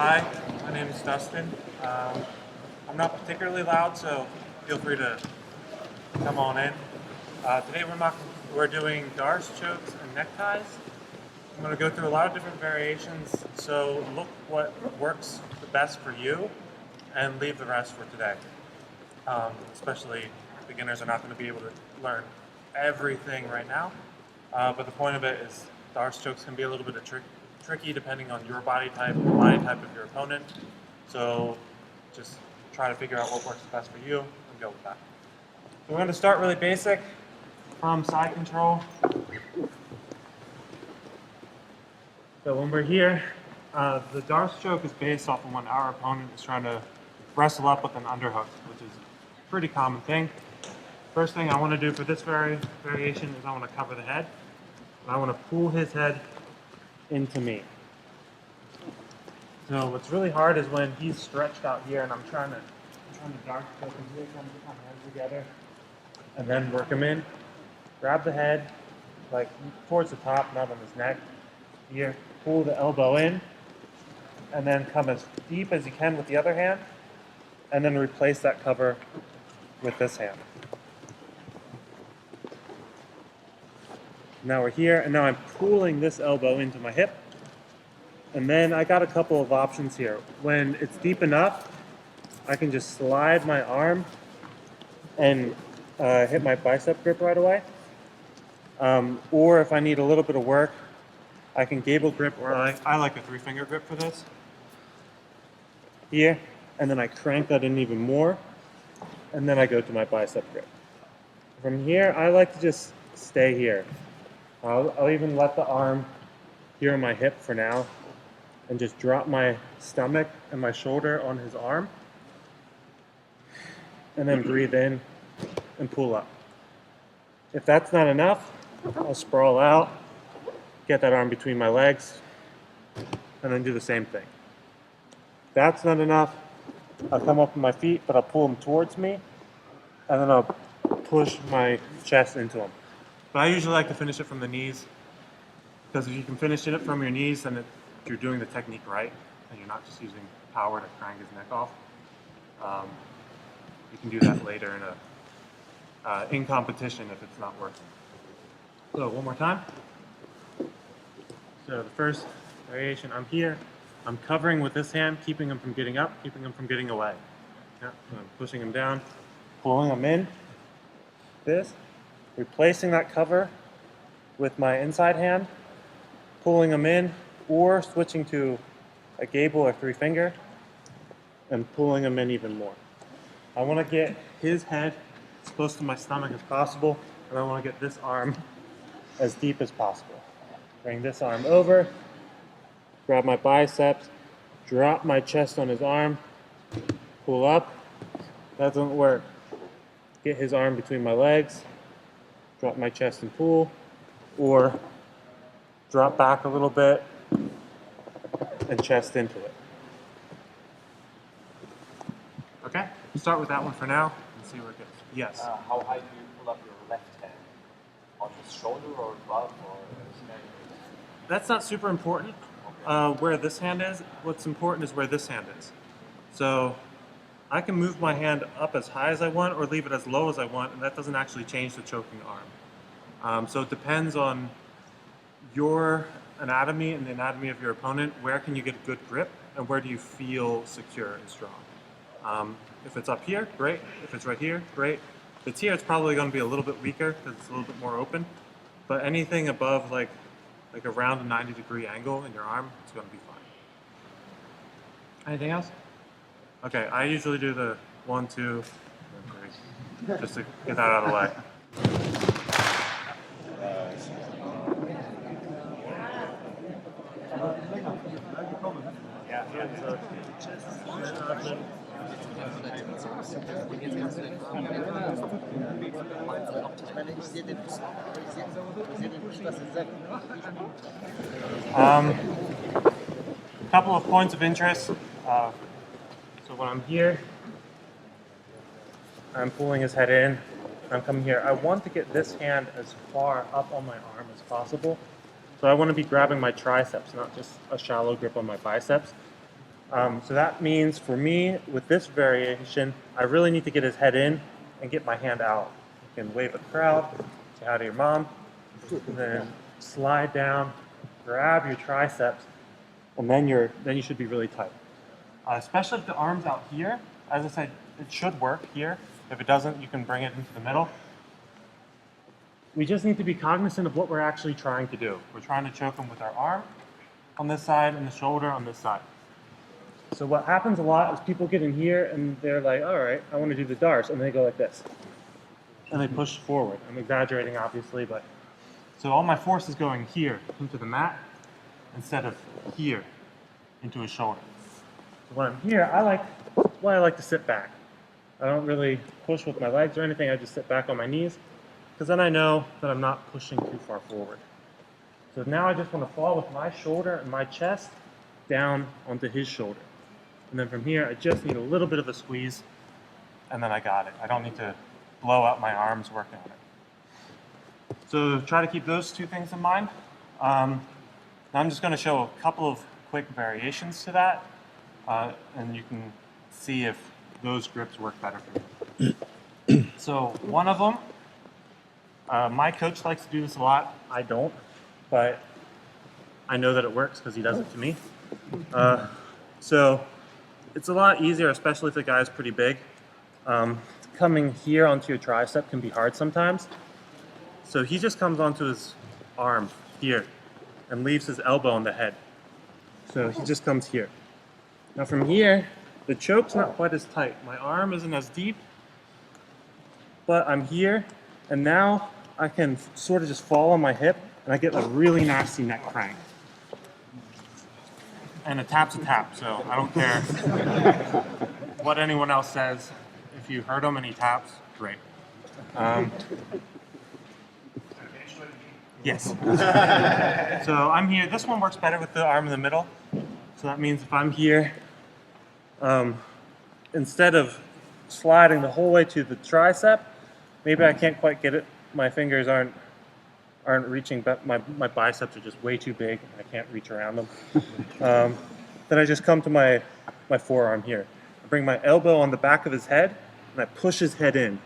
Hi, my name is Dustin. I'm not particularly loud, so feel free to come on in. Today we're doing Darce chokes and neckties. I'm going to go through a lot of different variations, so look what works the best for you and leave the rest for today. Especially beginners are not going to be able to learn everything right now, but the point of it is Darce chokes can be a little bit tricky depending on your body type, the body type of your opponent. So just try to figure out what works best for you and go with that. So we're going to start really basic from side control. So when we're here, the Darce choke is based off of when our opponent is trying to wrestle up with an underhook, which is a pretty common thing. First thing I want to do for this variation is I want to cover the head. And I want to pull his head into me. So what's really hard is when he's stretched out here and I'm trying to Darce choke him here, trying to get my hands together and then work him in. Grab the head, like towards the top, not on his neck. Here, pull the elbow in, and then come as deep as you can with the other hand, and then replace that cover with this hand. Now we're here, and now I'm pulling this elbow into my hip. And then I got a couple of options here. When it's deep enough, I can just slide my arm and hit my bicep grip right away. Or if I need a little bit of work, I can gable grip, or I like a 3-finger grip for this. Here, and then I crank that in even more, and then I go to my bicep grip. From here, I like to just stay here. I'll even let the arm here on my hip for now, and just drop my stomach and my shoulder on his arm, and then breathe in and pull up. If that's not enough, I'll sprawl out, get that arm between my legs, and then do the same thing. If that's not enough, I'll come up with my feet, but I'll pull them towards me, and then I'll push my chest into them. But I usually like to finish it from the knees, because if you can finish it from your knees, then you're doing the technique right, and you're not just using power to crank his neck off. You can do that later in competition if it's not working. So one more time. So the first variation, I'm here. I'm covering with this hand, keeping him from getting up, keeping him from getting away. Yeah, so I'm pushing him down, pulling him in. This, replacing that cover with my inside hand, pulling him in, or switching to a gable or 3-finger, and pulling him in even more. I want to get his head as close to my stomach as possible, and I want to get this arm as deep as possible. Bring this arm over, grab my biceps, drop my chest on his arm, pull up. That doesn't work. Get his arm between my legs, drop my chest and pull, or drop back a little bit and chest into it. Okay, start with that one for now and see where it goes. Yes? How high do you pull up your left hand? On his shoulder or above or his neck? That's not super important. Where this hand is, what's important is where this hand is. So I can move my hand up as high as I want or leave it as low as I want, and that doesn't actually change the choking arm. So it depends on your anatomy and the anatomy of your opponent. Where can you get a good grip, and where do you feel secure and strong? If it's up here, great. If it's right here, great. If it's here, it's probably going to be a little bit weaker because it's a little bit more open. But anything above like around a 90-degree angle in your arm, it's going to be fine. Anything else? Okay, I usually do the 1, 2, and 3, just to get that out of the way. Couple of points of interest. So when I'm here, I'm pulling his head in. I'm coming here. I want to get this hand as far up on my arm as possible. So I want to be grabbing my triceps, not just a shallow grip on my biceps. So that means for me, with this variation, I really need to get his head in and get my hand out. You can wave at the crowd, say hi to your mom, and then slide down, grab your triceps, and then you should be really tight. Especially if the arm's out here. As I said, it should work here. If it doesn't, you can bring it into the middle. We just need to be cognizant of what we're actually trying to do. We're trying to choke him with our arm on this side and the shoulder on this side. So what happens a lot is people get in here and they're like, all right, I want to do the Darce, and they go like this. And they push forward. I'm exaggerating, obviously, but so all my force is going here into the mat instead of here into his shoulder. So when I'm here, I like to sit back. I don't really push with my legs or anything. I just sit back on my knees because then I know that I'm not pushing too far forward. So now I just want to fall with my shoulder and my chest down onto his shoulder. And then from here, I just need a little bit of a squeeze, and then I got it. I don't need to blow out my arms working on it. So try to keep those two things in mind. Now I'm just going to show a couple of quick variations to that, and you can see if those grips work better for you. So one of them, my coach likes to do this a lot. I don't, but I know that it works because he does it to me. So it's a lot easier, especially if the guy's pretty big. Coming here onto your tricep can be hard sometimes. So he just comes onto his arm here and leaves his elbow on the head. So he just comes here. Now from here, the choke's not quite as tight. My arm isn't as deep, but I'm here, and now I can sort of just fall on my hip, and I get a really nasty neck crank. And a tap's a tap, so I don't care what anyone else says. If you hurt him and he taps, great. Yes. So I'm here. This one works better with the arm in the middle. So that means if I'm here, instead of sliding the whole way to the tricep, maybe I can't quite get it. My fingers aren't reaching, but my biceps are just way too big. I can't reach around them. Then I just come to my forearm here. I bring my elbow on the back of his head, and I push his head in.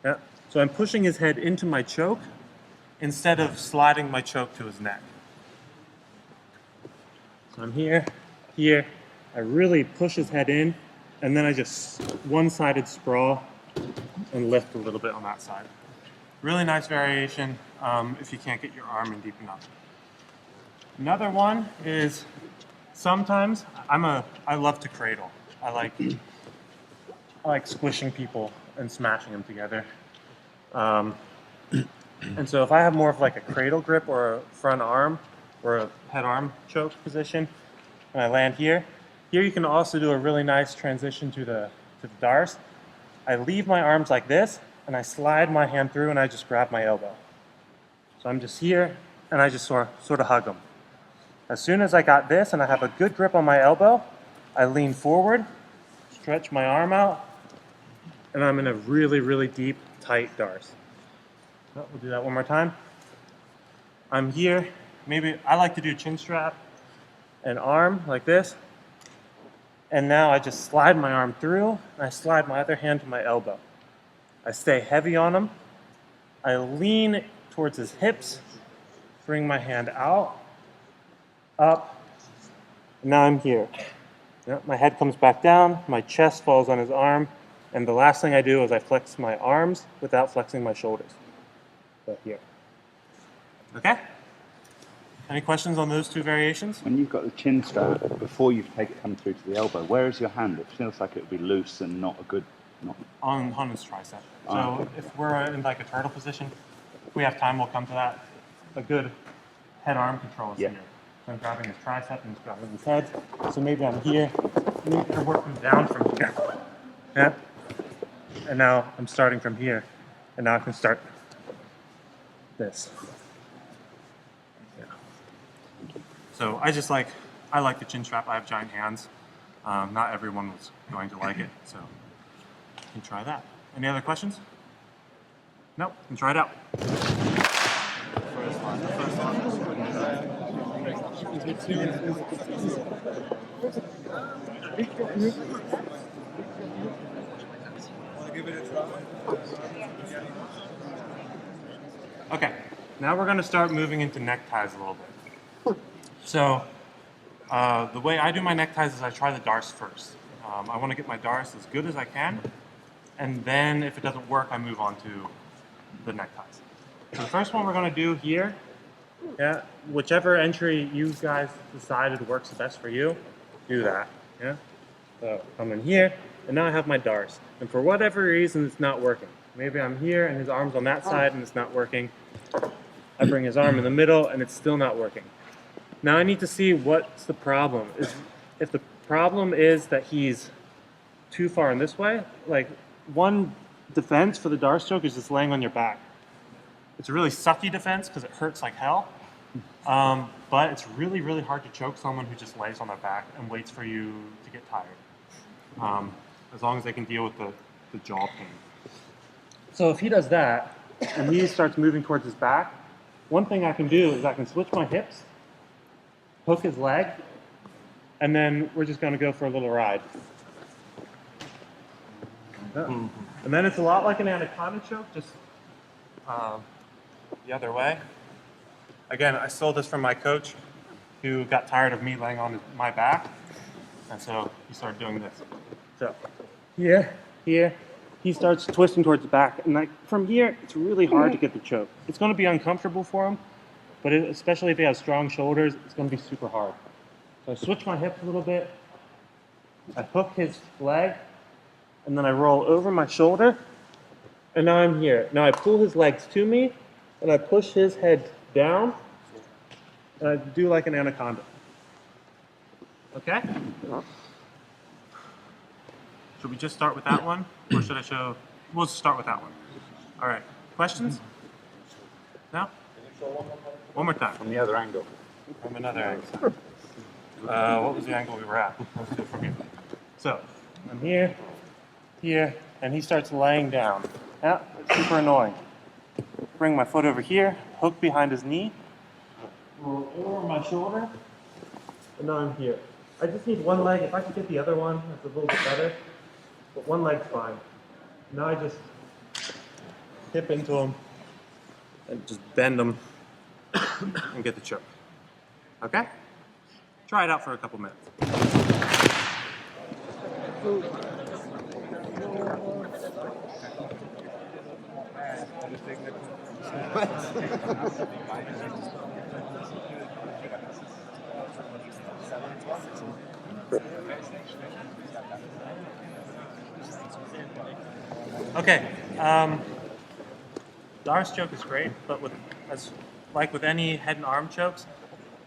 Yeah? So I'm pushing his head into my choke instead of sliding my choke to his neck. So I'm here, I really push his head in, and then I just one-sided sprawl and lift a little bit on that side. Really nice variation if you can't get your arm in deep enough. Another one is sometimes I love to cradle. I like squishing people and smashing them together. And so if I have more of like a cradle grip or a front arm or a head arm choke position, and I land here you can also do a really nice transition to the Darce. I leave my arms like this, and I slide my hand through, and I just grab my elbow. So I'm just here, and I just sort of hug them. As soon as I got this, and I have a good grip on my elbow, I lean forward, stretch my arm out, and I'm in a really, really deep, tight Darce. So we'll do that one more time. I'm here. Maybe I like to do chin strap and arm like this. And now I just slide my arm through, and I slide my other hand to my elbow. I stay heavy on him. I lean towards his hips, bring my hand out, up, and now I'm here. Yep, my head comes back down, my chest falls on his arm, and the last thing I do is I flex my arms without flexing my shoulders. So here. Okay? Any questions on those two variations? When you've got the chin strap, before you take it come through to the elbow, where is your hand? It feels like it would be loose and not a good... On his tricep. So if we're in like a turtle position, if we have time, we'll come to that. A good head-arm control is here. So I'm grabbing his tricep and just grabbing his head. So maybe I'm here. Maybe I'm working down from here. Yeah? And now I'm starting from here. And now I can start this. So I like the chin strap. I have giant hands. Not everyone was going to like it, so you can try that. Any other questions? Nope, you can try it out. Okay, now we're going to start moving into neckties a little bit. So the way I do my neckties is I try the Darce first. I want to get my Darce as good as I can, and then if it doesn't work, I move on to the neckties. So the first one we're going to do here, yeah, whichever entry you guys decided works the best for you, do that. Yeah. So I'm in here, and now I have my Darce, and for whatever reason, it's not working. Maybe I'm here, and his arm's on that side, and it's not working. I bring his arm in the middle, and it's still not working. Now I need to see what's the problem. If the problem is that he's too far in this way, like one defense for the Darce choke is just laying on your back. It's a really sucky defense because it hurts like hell, but it's really, really hard to choke someone who just lays on their back and waits for you to get tired, as long as they can deal with the jaw pain. So if he does that, and he starts moving towards his back, one thing I can do is I can switch my hips, hook his leg, and then we're just going to go for a little ride. And then it's a lot like an anaconda choke, just the other way. Again, I stole this from my coach, who got tired of me laying on my back, and so he started doing this. So here, he starts twisting towards the back, and like from here, it's really hard to get the choke. It's going to be uncomfortable for him, but especially if he has strong shoulders, it's going to be super hard. So I switch my hips a little bit, I hook his leg, and then I roll over my shoulder, and now I'm here. Now I pull his legs to me, and I push his head down, and I do like an anaconda. Okay? Should we just start with that one, or should I show? We'll start with that one. All right. Questions? No? One more time. From the other angle. From another angle. What was the angle we were at? Let's do it from here. So, I'm here, and he starts laying down. Yeah, it's super annoying. Bring my foot over here, hook behind his knee, roll over my shoulder, and now I'm here. I just need one leg. If I could get the other one, that's a little bit better. But one leg's fine. Now I just hip into him and just bend him and get the choke. Okay? Try it out for a couple minutes. Okay, Darce choke is great, but like with any head and arm chokes,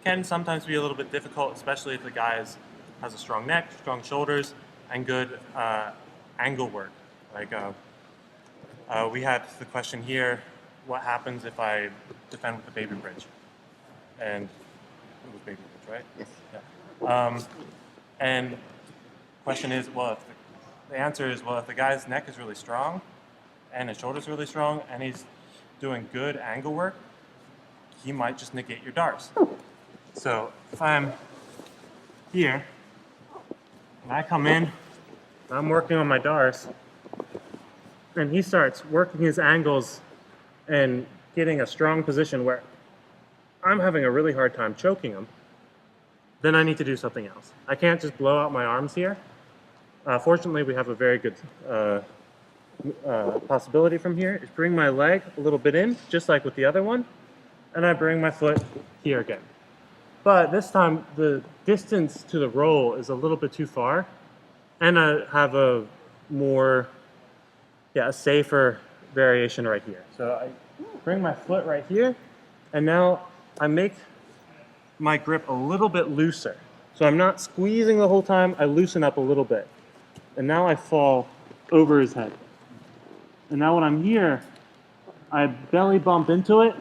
can sometimes be a little bit difficult, especially if the guy has a strong neck, strong shoulders, and good angle work. Like we had the question here, what happens if I defend with the baby bridge? And it was baby bridge, right? Yes. Yeah. And question is, well, the answer is, well, if the guy's neck is really strong and his shoulder's really strong and he's doing good angle work, he might just negate your Darce. So if I'm here and I come in, I'm working on my Darce, and he starts working his angles and getting a strong position where I'm having a really hard time choking him, then I need to do something else. I can't just blow out my arms here. Fortunately, we have a very good possibility from here, is bring my leg a little bit in, just like with the other one, and I bring my foot here again. But this time, the distance to the roll is a little bit too far, and I have a more, a safer variation right here. So I bring my foot right here, and now I make my grip a little bit looser. So I'm not squeezing the whole time, I loosen up a little bit. And now I fall over his head. And now when I'm here, I belly bump into it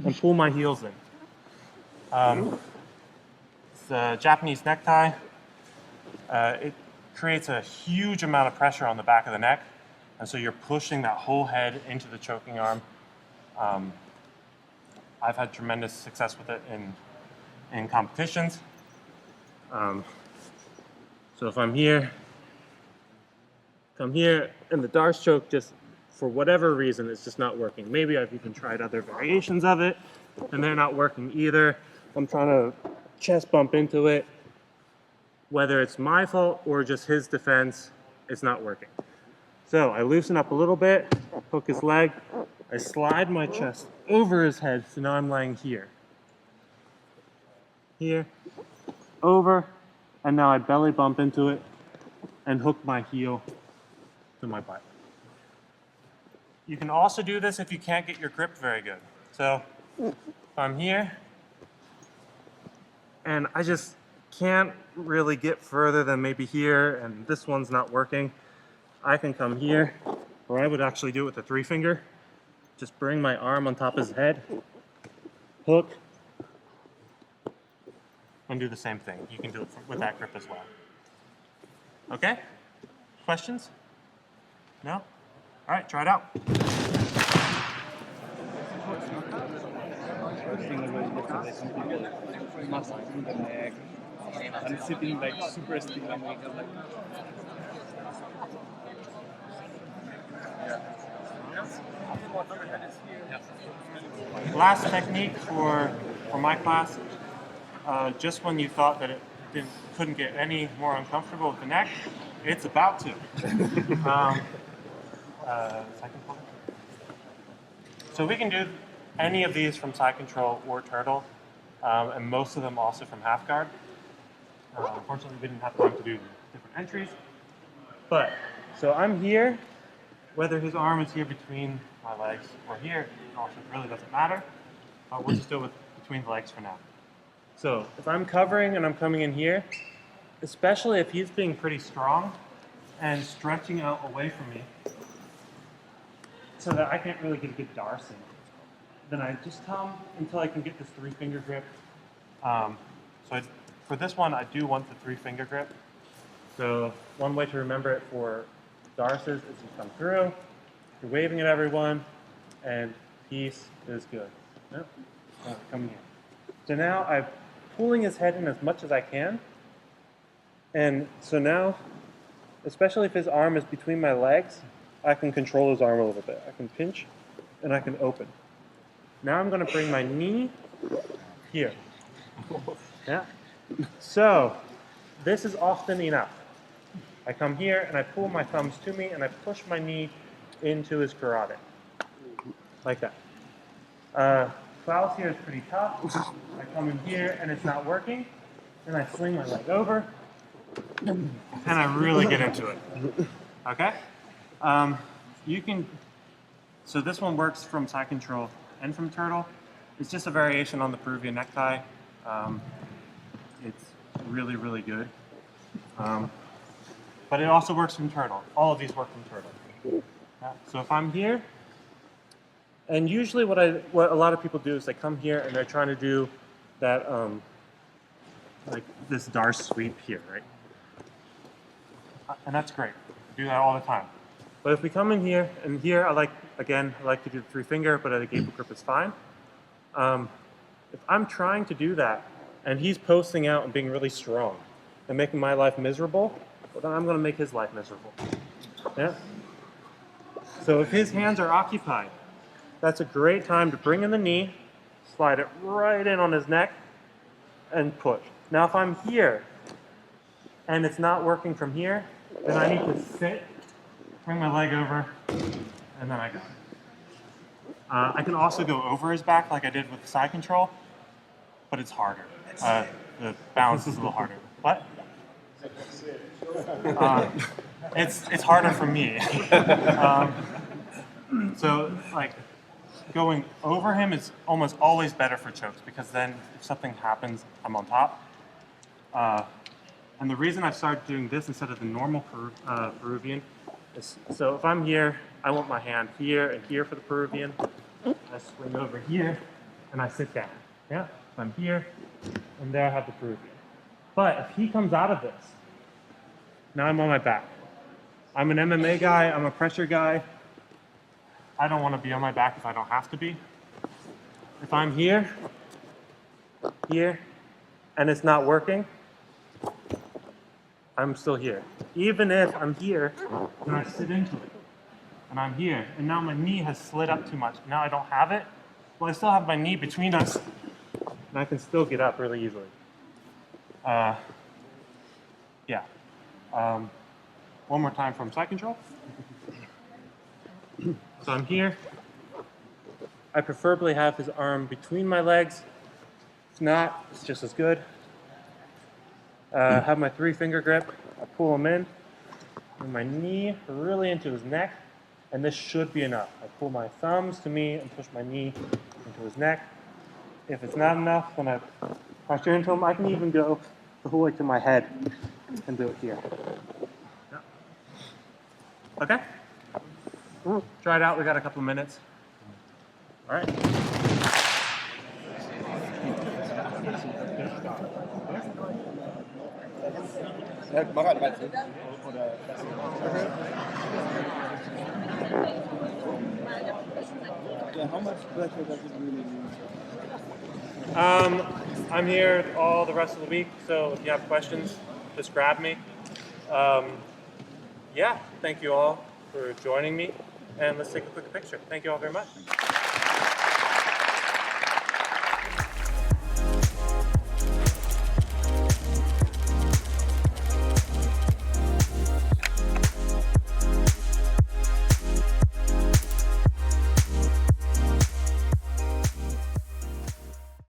and pull my heels in. It's a Japanese necktie. It creates a huge amount of pressure on the back of the neck, and so you're pushing that whole head into the choking arm. I've had tremendous success with it in in competitions. So if I'm here, come here, and the Darce choke just, for whatever reason, it's just not working. Maybe I've even tried other variations of it, and they're not working either. I'm trying to chest bump into it. Whether it's my fault or just his defense, it's not working. So I loosen up a little bit, hook his leg, I slide my chest over his head, so now I'm laying here. Here, over, and now I belly bump into it and hook my heel to my butt. You can also do this if you can't get your grip very good. So if I'm here and I just can't really get further than maybe here and this one's not working, I can come here, or I would actually do it with a 3-finger. Just bring my arm on top of his head, hook, and do the same thing. You can do it with that grip as well. Okay? Questions? No? All right, try it out. And sitting like super still and like Last technique for my class, just when you thought that it couldn't get any more uncomfortable with the neck, it's about to. Second point. So we can do any of these from side control or turtle, and most of them also from half guard. Unfortunately, we didn't have time to do different entries. But, so I'm here, whether his arm is here between my legs or here, it also really doesn't matter. We'll just do it between the legs for now. So if I'm covering and I'm coming in here, especially if he's being pretty strong and stretching out away from me so that I can't really get a good Darce in, then I just come until I can get this 3-finger grip. For this one, I do want the 3-finger grip. So one way to remember it for Darces is you come through, you're waving at everyone, and peace is good. Yep. Come here. So now I'm pulling his head in as much as I can. And so now, especially if his arm is between my legs, I can control his arm a little bit. I can pinch and I can open. Now I'm going to bring my knee here. Yeah. So this is often enough. I come here and I pull my thumbs to me and I push my knee into his carotid. Like that. Klaus here is pretty tough. I come in here and it's not working. Then I swing my leg over and I really get into it. Okay? So this one works from side control and from turtle. It's just a variation on the Peruvian necktie. It's really, really good. But it also works from turtle. All of these work from turtle. Yeah. So if I'm here, and usually what a lot of people do is they come here and they're trying to do that, like this Darce sweep here, right? And that's great. We do that all the time. But if we come in here, and here I like to do the 3-finger, but at a gable grip is fine. If I'm trying to do that, and he's posting out and being really strong, and making my life miserable, well then I'm gonna make his life miserable. Yeah? So if his hands are occupied, that's a great time to bring in the knee, slide it right in on his neck, and push. Now if I'm here, and it's not working from here, then I need to sit, bring my leg over, and then I go. I can also go over his back like I did with the side control, but it's harder. The balance is a little harder. What? It's harder for me. So like going over him is almost always better for chokes because then if something happens, I'm on top. And the reason I've started doing this instead of the normal Peruvian is, so if I'm here, I want my hand here and here for the Peruvian. I swing over here and I sit down. Yeah, if I'm here, and there I have the Peruvian. But if he comes out of this, now I'm on my back. I'm an MMA guy, I'm a pressure guy. I don't want to be on my back if I don't have to be. If I'm here, here, and it's not working, I'm still here. Even if I'm here and I sit into it, and I'm here, and now my knee has slid up too much. Now I don't have it. Well, I still have my knee between us, and I can still get up really easily. Yeah. One more time from side control. So I'm here. I preferably have his arm between my legs. If not, it's just as good. Have my 3-finger grip. I pull him in. Bring my knee really into his neck. And this should be enough. I pull my thumbs to me and push my knee into his neck. If it's not enough, then I pressure into him. I can even go the whole way to my head and do it here. Yeah. Okay? Try it out. We got a couple of minutes. All right. How much pressure does it really need? I'm here all the rest of the week, so if you have questions, just grab me. Yeah, thank you all for joining me, and let's take a quick picture. Thank you all very much.